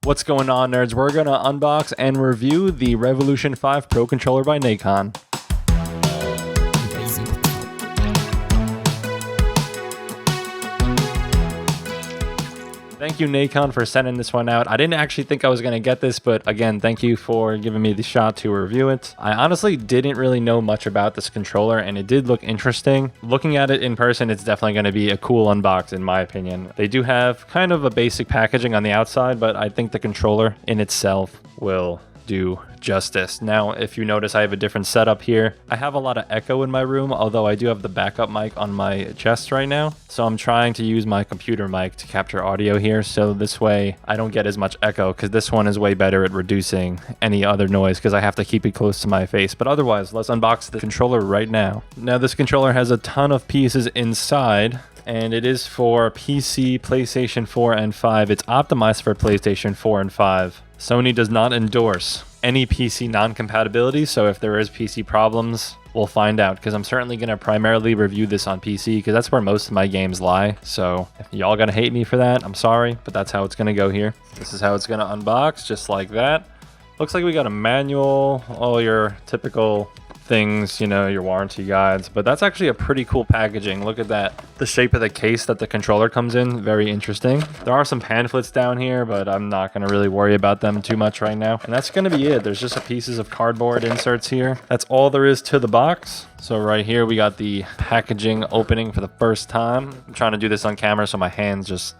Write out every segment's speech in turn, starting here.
What's going on, nerds? We're going to unbox and review the Revolution 5 Pro Controller by Nacon. Thank you, Nacon, for sending this one out. I didn't actually think I was going to get this, but again, thank you for giving me the shot to review it. I honestly didn't really know much about this controller, and it did look interesting. Looking at it in person, it's definitely going to be a cool unbox, in my opinion. They do have kind of a basic packaging on the outside, but I think the controller in itself will do justice. Now, if you notice, I have a different setup here. I have a lot of echo in my room, although I do have the backup mic on my chest right now. So I'm trying to use my computer mic to capture audio here. So this way I don't get as much echo, because this one is way better at reducing any other noise because I have to keep it close to my face. But otherwise, let's unbox the controller right now. Now, this controller has a ton of pieces inside, and it is for PC, PlayStation 4, and 5. It's optimized for PlayStation 4 and 5. Sony does not endorse any PC non-compatibility, so if there is PC problems, we'll find out, because I'm certainly going to primarily review this on PC, because that's where most of my games lie. So if y'all gonna hate me for that, I'm sorry, but that's how it's going to go here. This is how it's going to unbox, just like that. Looks like we got a manual, all your typical things, you know, your warranty guides, but that's actually a pretty cool packaging. Look at that. The shape of the case that the controller comes in, very interesting. There are some pamphlets down here, but I'm not going to really worry about them too much right now. And that's going to be it. There's just a pieces of cardboard inserts here. That's all there is to the box. So right here, we got the packaging opening for the first time. I'm trying to do this on camera, so my hands just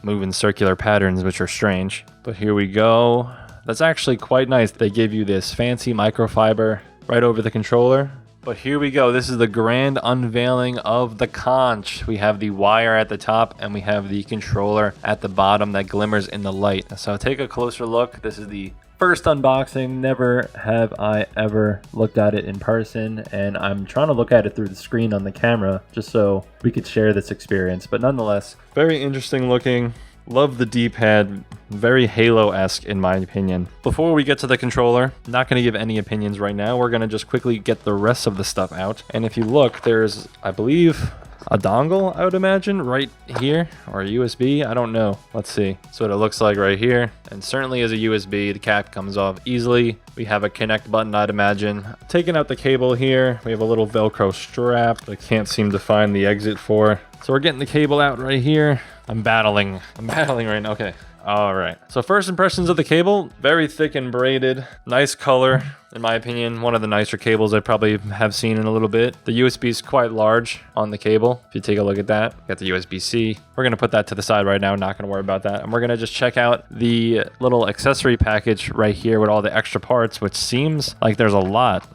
move in circular patterns, which are strange. But here we go. That's actually quite nice. They give you this fancy microfiber right over the controller. But here we go. This is the grand unveiling of the conch. We have the wire at the top, and we have the controller at the bottom that glimmers in the light. So take a closer look. This is the first unboxing. Never have I ever looked at it in person, and I'm trying to look at it through the screen on the camera just so we could share this experience. But nonetheless, very interesting looking. Love the D-pad, very Halo-esque in my opinion. Before we get to the controller, not going to give any opinions right now. We're going to just quickly get the rest of the stuff out. And if you look, there's, I believe, a dongle, I would imagine, right here, or a USB, I don't know. Let's see. That's what it looks like right here. And certainly as a USB, the cap comes off easily. We have a connect button, I'd imagine. Taking out the cable here, we have a little Velcro strap that I can't seem to find the exit for. So we're getting the cable out right here. I'm battling right now. Okay. All right. So first impressions of the cable, very thick and braided. Nice color, in my opinion. One of the nicer cables I probably have seen in a little bit. The USB is quite large on the cable. If you take a look at that, got the USB-C. We're going to put that to the side right now. Not going to worry about that. And we're going to just check out the little accessory package right here with all the extra parts, which seems like there's a lot.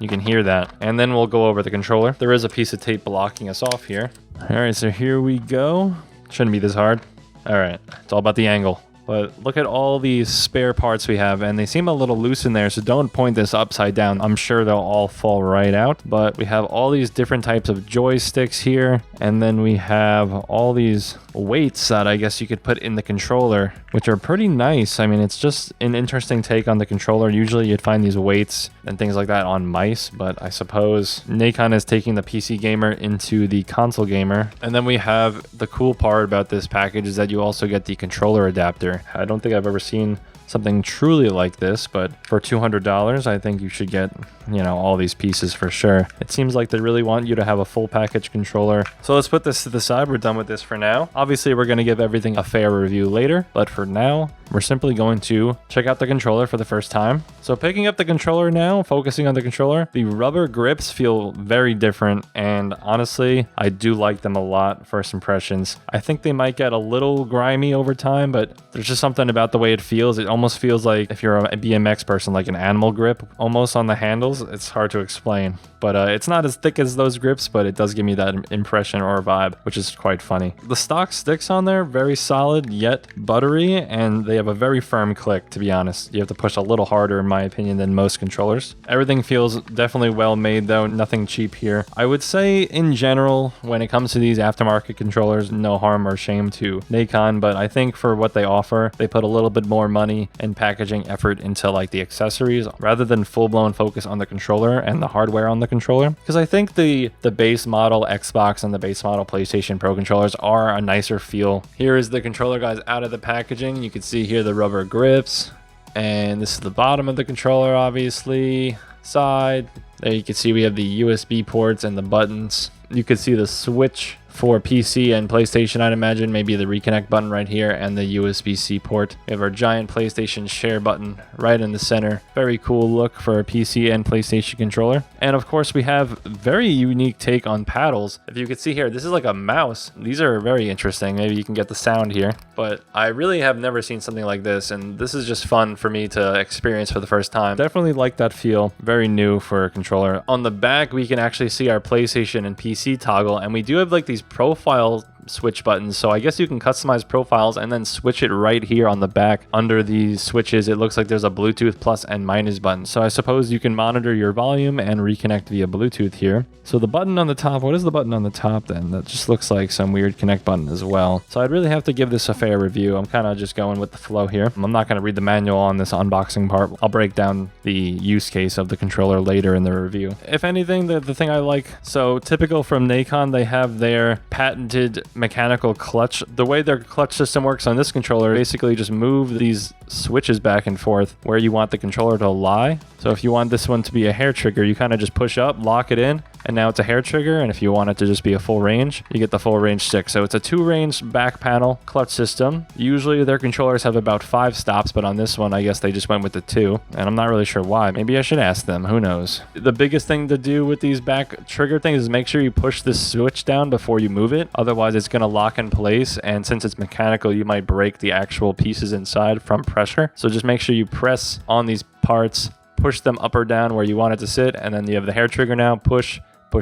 You can hear that. And then we'll go over the controller. There is a piece of tape blocking us off here. All right, so here we go. Shouldn't be this hard. All right, it's all about the angle. But look at all these spare parts we have, and they seem a little loose in there, so don't point this upside down. I'm sure they'll all fall right out. But we have all these different types of joysticks here, and then we have all these weights that I guess you could put in the controller, which are pretty nice. I mean, it's just an interesting take on the controller. Usually you'd find these weights and things like that on mice, but I suppose Nacon is taking the PC gamer into the console gamer. And then we have the cool part about this package is that you also get the controller adapter. I don't think I've ever seen something truly like this, but for $200, I think you should get, you know, all these pieces for sure. It seems like they really want you to have a full package controller. So let's put this to the side. We're done with this for now. Obviously, we're going to give everything a fair review later, but for now, we're simply going to check out the controller for the first time. So picking up the controller now, focusing on the controller, the rubber grips feel very different, and honestly, I do like them a lot. First impressions. I think they might get a little grimy over time, but there's just something about the way it feels. It almost feels like if you're a BMX person, like an animal grip almost on the handles. It's hard to explain, but it's not as thick as those grips, but it does give me that impression or vibe, which is quite funny. The stock sticks on there, very solid yet buttery, and they have a very firm click, to be honest. You have to push a little harder, in my opinion, than most controllers. Everything feels definitely well made though, nothing cheap here. I would say in general, when it comes to these aftermarket controllers, no harm or shame to Nacon, but I think for what they offer, they put a little bit more money money and packaging effort into like the accessories rather than full-blown focus on the controller and the hardware on the controller, because I think the base model Xbox and the base model PlayStation Pro controllers are a nicer feel. Here is the controller, guys, out of the packaging. You can see here the rubber grips, and this is the bottom of the controller, obviously. Side there you can see we have the USB ports and the buttons. You can see the switch for PC and PlayStation, I'd imagine, maybe the reconnect button right here and the USB-C port. We have our giant PlayStation share button right in the center. Very cool look for a PC and PlayStation controller. And of course, we have very unique take on paddles. If you can see here, this is like a mouse. These are very interesting. Maybe you can get the sound here, but I really have never seen something like this, and this is just fun for me to experience for the first time. Definitely like that feel. Very new for a controller. On the back, we can actually see our PlayStation and PC toggle, and we do have like these profile switch buttons, so I guess you can customize profiles and then switch it right here on the back. Under these switches, it looks like there's a Bluetooth plus and minus button, so I suppose you can monitor your volume and reconnect via Bluetooth here. So the button on the top, what is the button on the top then? That just looks like some weird connect button as well. So I'd really have to give this a fair review. I'm kind of just going with the flow here. I'm not going to read the manual on this unboxing part. I'll break down the use case of the controller later in the review. If anything, the thing I like, so typical from Nacon, they have their patented mechanical clutch. The way their clutch system works on this controller, basically just move these switches back and forth where you want the controller to lie. So if you want this one to be a hair trigger, you kind of just push up, lock it in, and now it's a hair trigger. And if you want it to just be a full range, you get the full range stick. So it's a 2-range back panel clutch system. Usually their controllers have about 5 stops, but on this one, I guess they just went with the 2. And I'm not really sure why. Maybe I should ask them. Who knows? The biggest thing to do with these back trigger things is make sure you push this switch down before you move it. Otherwise, it's going to lock in place. And since it's mechanical, you might break the actual pieces inside from pressure. So just make sure you press on these parts, push them up or down where you want it to sit, and then you have the hair trigger now. Push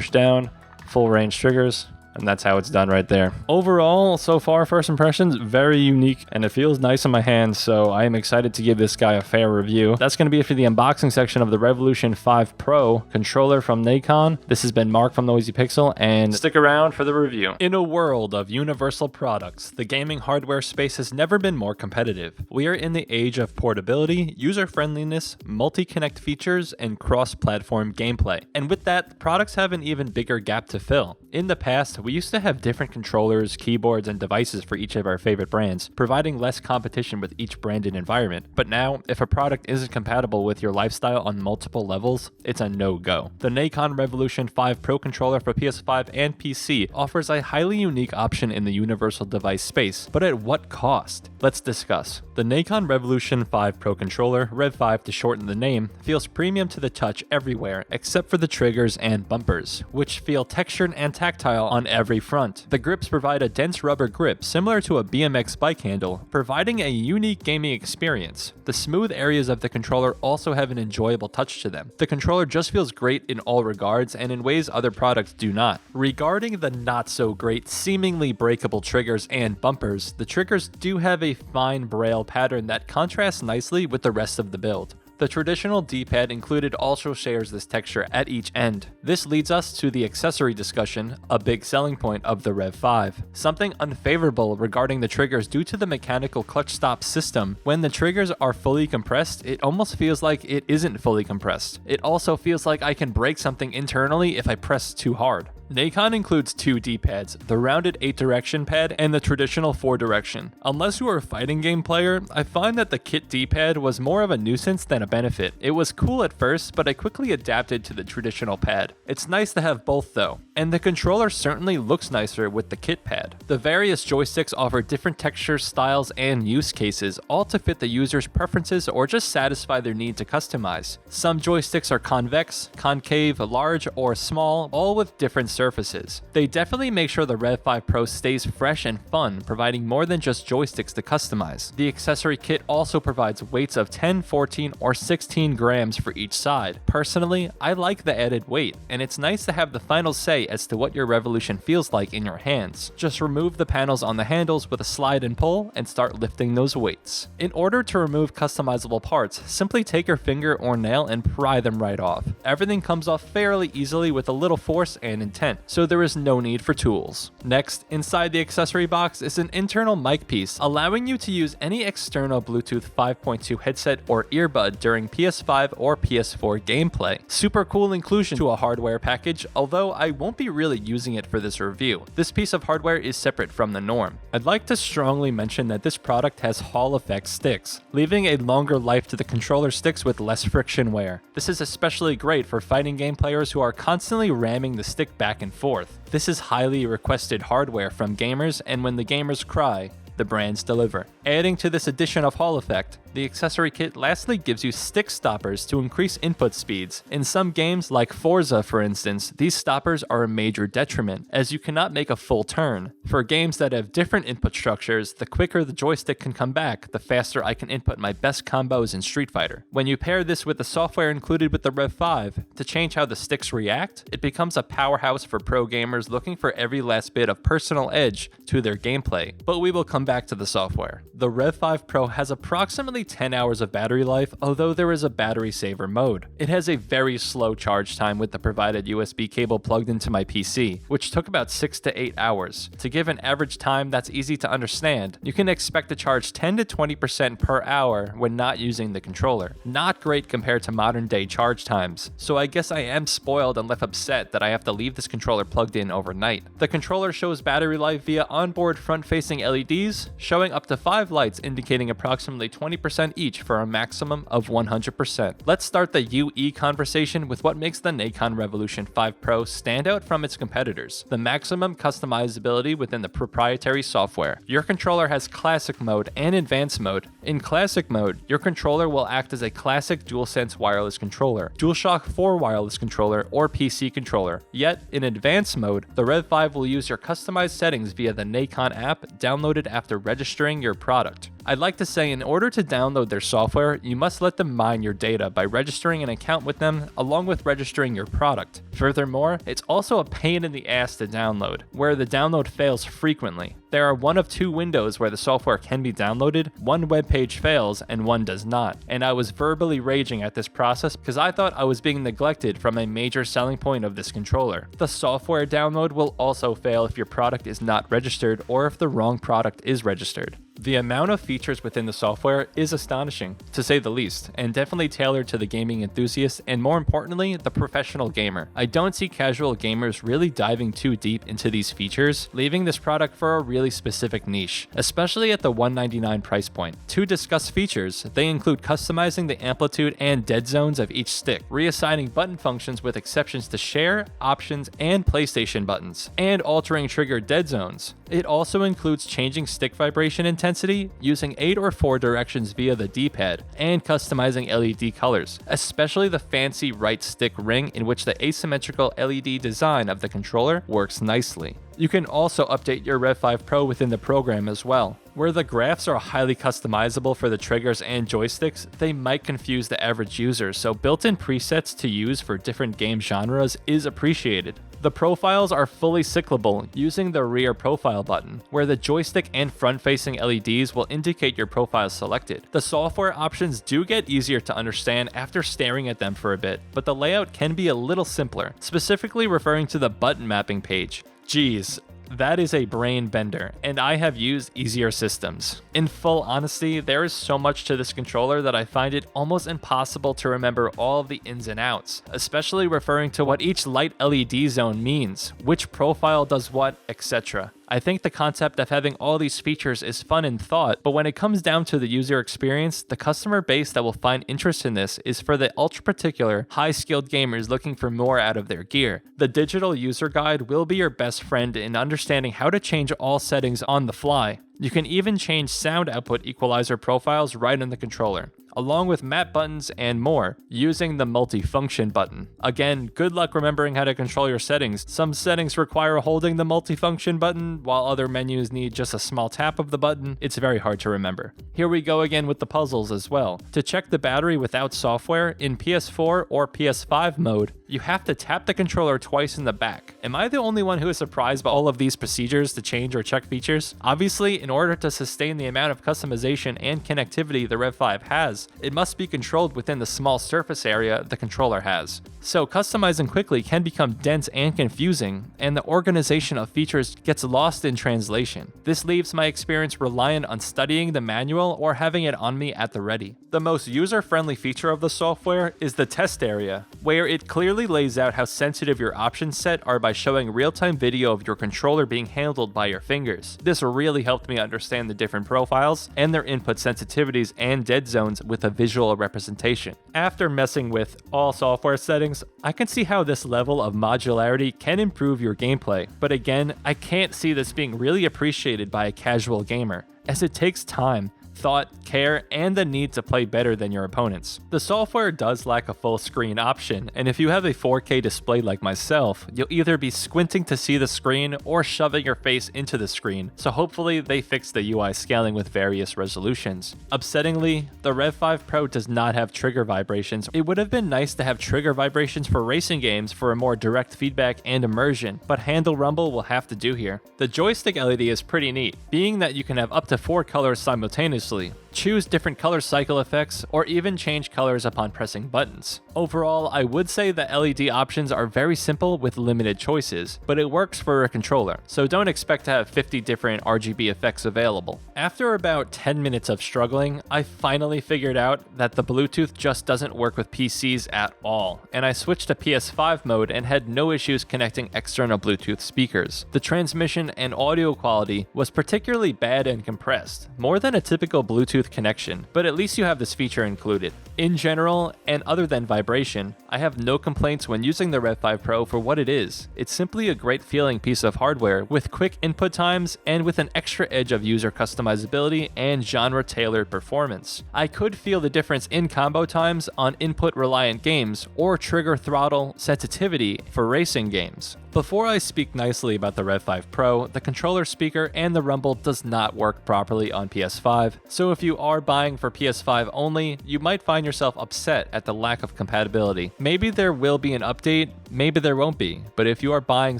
down, full range triggers. And that's how it's done right there. Overall, so far, first impressions, very unique, and it feels nice in my hands, so I am excited to give this guy a fair review. That's going to be it for the unboxing section of the Revolution 5 Pro controller from Nacon. This has been Mark from Noisy Pixel, and stick around for the review. In a world of universal products, the gaming hardware space has never been more competitive. We are in the age of portability, user-friendliness, multi-connect features, and cross-platform gameplay. And with that, the products have an even bigger gap to fill. In the past, we used to have different controllers, keyboards, and devices for each of our favorite brands, providing less competition with each branded environment. But now, if a product isn't compatible with your lifestyle on multiple levels, it's a no-go. The Nacon Revolution 5 Pro controller for PS5 and PC offers a highly unique option in the universal device space, but at what cost? Let's discuss. The Nacon Revolution 5 Pro controller, Rev 5 to shorten the name, feels premium to the touch everywhere except for the triggers and bumpers, which feel textured and tactile on every front. The grips provide a dense rubber grip similar to a BMX bike handle, providing a unique gaming experience. The smooth areas of the controller also have an enjoyable touch to them. The controller just feels great in all regards and in ways other products do not. Regarding the not so great, seemingly breakable triggers and bumpers, the triggers do have a fine braille pattern that contrasts nicely with the rest of the build. The traditional D-pad included also shares this texture at each end. This leads us to the accessory discussion, a big selling point of the Rev 5. Something unfavorable regarding the triggers due to the mechanical clutch stop system. When the triggers are fully compressed, it almost feels like it isn't fully compressed. It also feels like I can break something internally if I press too hard. Nacon includes 2 D-pads, the rounded 8-direction pad and the traditional 4-direction. Unless you are a fighting game player, I find that the kit D-pad was more of a nuisance than a benefit. It was cool at first, but I quickly adapted to the traditional pad. It's nice to have both though, and the controller certainly looks nicer with the kit pad. The various joysticks offer different textures, styles, and use cases, all to fit the user's preferences or just satisfy their need to customize. Some joysticks are convex, concave, large, or small, all with different surfaces. They definitely make sure the Rev 5 Pro stays fresh and fun, providing more than just joysticks to customize. The accessory kit also provides weights of 10, 14, or 16 grams for each side. Personally, I like the added weight, and it's nice to have the final say as to what your Revolution feels like in your hands. Just remove the panels on the handles with a slide and pull, and start lifting those weights. In order to remove customizable parts, simply take your finger or nail and pry them right off. Everything comes off fairly easily with a little force and intent. 100%, so there is no need for tools. Next, inside the accessory box is an internal mic piece, allowing you to use any external Bluetooth 5.2 headset or earbud during PS5 or PS4 gameplay. Super cool inclusion to a hardware package, although I won't be really using it for this review. This piece of hardware is separate from the norm. I'd like to strongly mention that this product has Hall effect sticks, leaving a longer life to the controller sticks with less friction wear. This is especially great for fighting game players who are constantly ramming the stick back and forth. This is highly requested hardware from gamers, and when the gamers cry, the brands deliver. Adding to this addition of Hall effect, the accessory kit lastly gives you stick stoppers to increase input speeds. In some games, like Forza for instance, these stoppers are a major detriment, as you cannot make a full turn. For games that have different input structures, the quicker the joystick can come back, the faster I can input my best combos in Street Fighter. When you pair this with the software included with the Rev 5 to change how the sticks react, it becomes a powerhouse for pro gamers looking for every last bit of personal edge to their gameplay. But we will come back to the software. The Rev 5 Pro has approximately 10 hours of battery life, although there is a battery saver mode. It has a very slow charge time with the provided USB cable plugged into my PC, which took about 6 to 8 hours. To give an average time that's easy to understand, you can expect to charge 10 to 20% per hour when not using the controller. Not great compared to modern day charge times, so I guess I am spoiled and left upset that I have to leave this controller plugged in overnight. The controller shows battery life via onboard front-facing LEDs, showing up to 5 lights indicating approximately 20% each for a maximum of 100%. Let's start the UE conversation with what makes the Nacon Revolution 5 Pro stand out from its competitors: the maximum customizability within the proprietary software. Your controller has Classic Mode and Advanced Mode. In Classic Mode, your controller will act as a classic DualSense wireless controller, DualShock 4 wireless controller, or PC controller. Yet, in Advanced Mode, the Rev 5 will use your customized settings via the Nacon app downloaded after registering your product. I'd like to say in order to download their software, you must let them mine your data by registering an account with them along with registering your product. Furthermore, it's also a pain in the ass to download, where the download fails frequently. There are one of 2 windows where the software can be downloaded, one web page fails and one does not, and I was verbally raging at this process because I thought I was being neglected from a major selling point of this controller. The software download will also fail if your product is not registered or if the wrong product is registered. The amount of features within the software is astonishing, to say the least, and definitely tailored to the gaming enthusiast and, more importantly, the professional gamer. I don't see casual gamers really diving too deep into these features, leaving this product for a really specific niche, especially at the $199 price point. To discuss features, they include customizing the amplitude and dead zones of each stick, reassigning button functions with exceptions to share, options, and PlayStation buttons, and altering trigger dead zones. It also includes changing stick vibration intensity, using 8 or 4 directions via the D-pad, and customizing LED colors, especially the fancy right stick ring in which the asymmetrical LED design of the controller works nicely. You can also update your Rev 5 Pro within the program as well. Where the graphs are highly customizable for the triggers and joysticks, they might confuse the average user, so built-in presets to use for different game genres is appreciated. The profiles are fully cyclable using the rear profile button, where the joystick and front-facing LEDs will indicate your profile selected. The software options do get easier to understand after staring at them for a bit, but the layout can be a little simpler, specifically referring to the button mapping page. Geez, that is a brain bender, and I have used easier systems. In full honesty, there is so much to this controller that I find it almost impossible to remember all of the ins and outs, especially referring to what each light LED zone means, which profile does what, etc. I think the concept of having all these features is fun in thought, but when it comes down to the user experience, the customer base that will find interest in this is for the ultra-particular, high-skilled gamers looking for more out of their gear. The digital user guide will be your best friend in understanding how to change all settings on the fly. You can even change sound output equalizer profiles right on the controller, along with map buttons and more, using the multifunction button. Again, good luck remembering how to control your settings. Some settings require holding the multifunction button, while other menus need just a small tap of the button. It's very hard to remember. Here we go again with the puzzles as well. To check the battery without software, in PS4 or PS5 mode, you have to tap the controller twice in the back. Am I the only one who is surprised by all of these procedures to change or check features? Obviously, in order to sustain the amount of customization and connectivity the Rev 5 has, pixels, it must be controlled within the small surface area the controller has. So customizing quickly can become dense and confusing, and the organization of features gets lost in translation. This leaves my experience reliant on studying the manual or having it on me at the ready. The most user-friendly feature of the software is the test area, where it clearly lays out how sensitive your options set are by showing real-time video of your controller being handled by your fingers. This really helped me understand the different profiles and their input sensitivities and dead zones with a visual representation. After messing with all software settings, I can see how this level of modularity can improve your gameplay, but again, I can't see this being really appreciated by a casual gamer, as it takes time, thought, care, and the need to play better than your opponents. The software does lack a full screen option, and if you have a 4K display like myself, you'll either be squinting to see the screen or shoving your face into the screen, so hopefully they fix the UI scaling with various resolutions. Upsettingly, the Rev 5 Pro does not have trigger vibrations. It would have been nice to have trigger vibrations for racing games for a more direct feedback and immersion, but Handle Rumble will have to do here. The joystick LED is pretty neat, being that you can have up to 4 colors simultaneously, choose different color cycle effects, or even change colors upon pressing buttons. Overall, I would say the LED options are very simple with limited choices, but it works for a controller, so don't expect to have 50 different RGB effects available. After about 10 minutes of struggling, I finally figured out that the Bluetooth just doesn't work with PCs at all, and I switched to PS5 mode and had no issues connecting external Bluetooth speakers. The transmission and audio quality was particularly bad and compressed, more than a typical Bluetooth connection, but at least you have this feature included. In general, and other than vibration, I have no complaints when using the Rev 5 Pro for what it is. It's simply a great feeling piece of hardware with quick input times and with an extra edge of user customizability and genre-tailored performance. I could feel the difference in combo times on input-reliant games or trigger throttle sensitivity for racing games. Before I speak nicely about the Rev 5 Pro, the controller speaker and the rumble does not work properly on PS5, so if you are buying for PS5 only, you might find yourself upset at the lack of compatibility. Maybe there will be an update, maybe there won't be, but if you are buying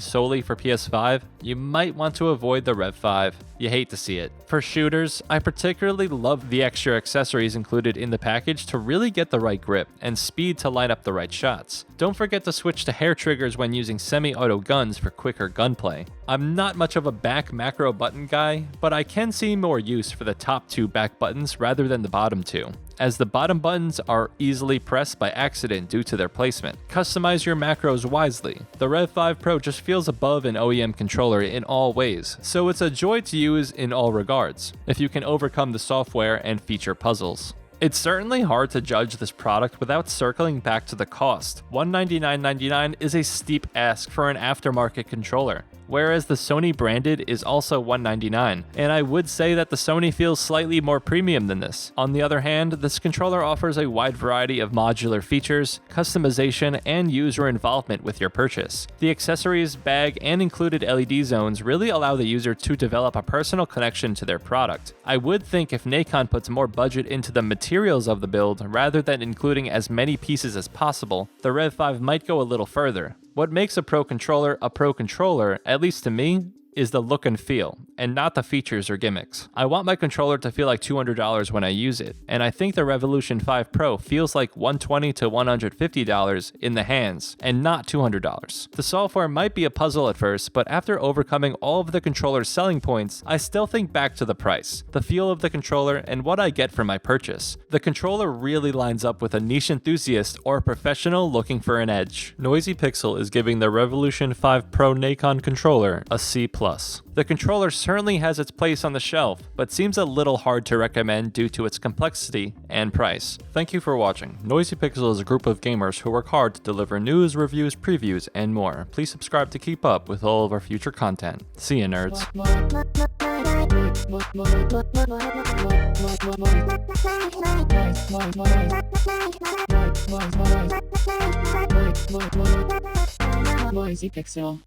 solely for PS5, you might want to avoid the Rev 5. You hate to see it. For shooters, I particularly love the extra accessories included in the package to really get the right grip and speed to line up the right shots. Don't forget to switch to hair triggers when using semi-auto guns for quicker gunplay. I'm not much of a back macro button guy, but I can see more use for the top 2 back buttons rather than the bottom 2, as the bottom buttons are easily pressed by accident due to their placement. Customize your macros wisely. The Rev 5 Pro just feels above an OEM controller in all ways, so it's a joy to use in all regards, if you can overcome the software and feature puzzles. It's certainly hard to judge this product without circling back to the cost. $199.99 is a steep ask for an aftermarket controller, whereas the Sony branded is also $199, and I would say that the Sony feels slightly more premium than this. On the other hand, this controller offers a wide variety of modular features, customization, and user involvement with your purchase. The accessories, bag, and included LED zones really allow the user to develop a personal connection to their product. I would think if Nikon puts more budget into the materials of the build rather than including as many pieces as possible, the Rev 5 might go a little further. What makes a pro controller, at least to me, is the look and feel, and not the features or gimmicks. I want my controller to feel like $200 when I use it, and I think the Revolution 5 Pro feels like $120 to $150 in the hands, and not $200. The software might be a puzzle at first, but after overcoming all of the controller's selling points, I still think back to the price, the feel of the controller, and what I get for my purchase. The controller really lines up with a niche enthusiast or a professional looking for an edge. Noisy Pixel is giving the Revolution 5 Pro Nikon controller a C+. The controller certainly has its place on the shelf, but seems a little hard to recommend due to its complexity and price. Thank you for watching. Noisy Pixel is a group of gamers who work hard to deliver news, reviews, previews, and more. Please subscribe to keep up with all of our future content. See ya, nerds. Noisy Pixel.